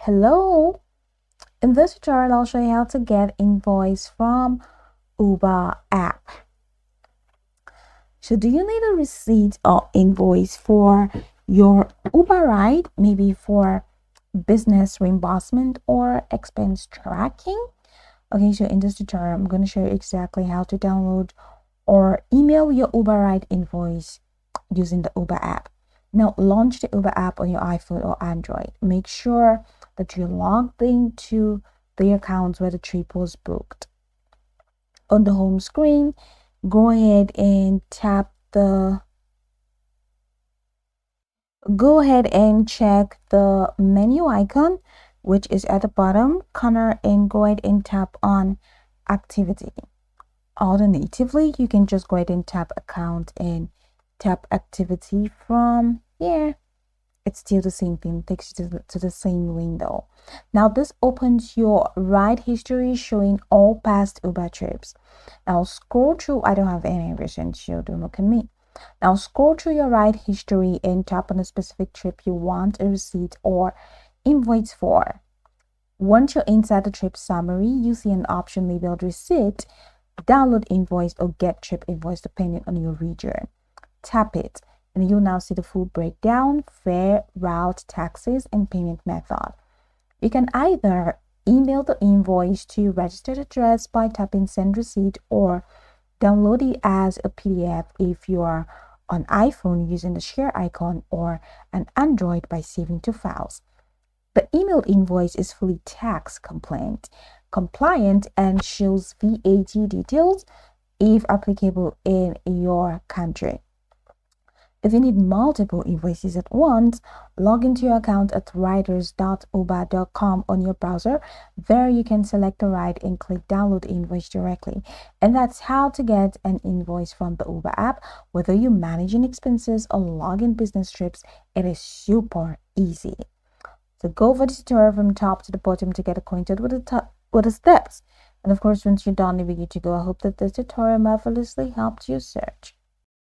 Hello, in this tutorial I'll show you how to get invoice from Uber app. So do you need a receipt or invoice for your Uber ride, maybe for business reimbursement or expense tracking? Okay, so in this tutorial I'm going to show you exactly how to download or email your Uber ride invoice using the Uber app. Now launch the Uber app on your iPhone or Android. Make sure that you're logged into the accounts where the trip was booked. On the home screen, go ahead and check the menu icon, which is at the bottom corner, and go ahead and tap on activity. Alternatively, you can just go ahead and tap account and tap activity from here. It's still the same thing, takes you to the same window. Now this opens your ride history showing all past Uber trips. Now scroll through, I don't have any recent, so don't look at me. Now scroll through your ride history and tap on a specific trip you want a receipt or invoice for. Once you're inside the trip summary, you see an option labeled receipt, download invoice, or get trip invoice depending on your region. Tap it and you'll now see the full breakdown, fare, route, taxes, and payment method. You can either email the invoice to your registered address by tapping send receipt, or download it as a PDF if you are on iPhone using the share icon, or an Android by saving to files. The emailed invoice is fully tax compliant and shows VAT details if applicable in your country. If you need multiple invoices at once, log into your account at riders.uber.com on your browser. There you can select a ride and click download invoice directly. And that's how to get an invoice from the Uber app. Whether you're managing expenses or logging business trips, it is super easy. So go over the tutorial from top to the bottom to get acquainted with the steps. And of course, once you're done, you'll be good to go. I hope that this tutorial marvelously helped you search.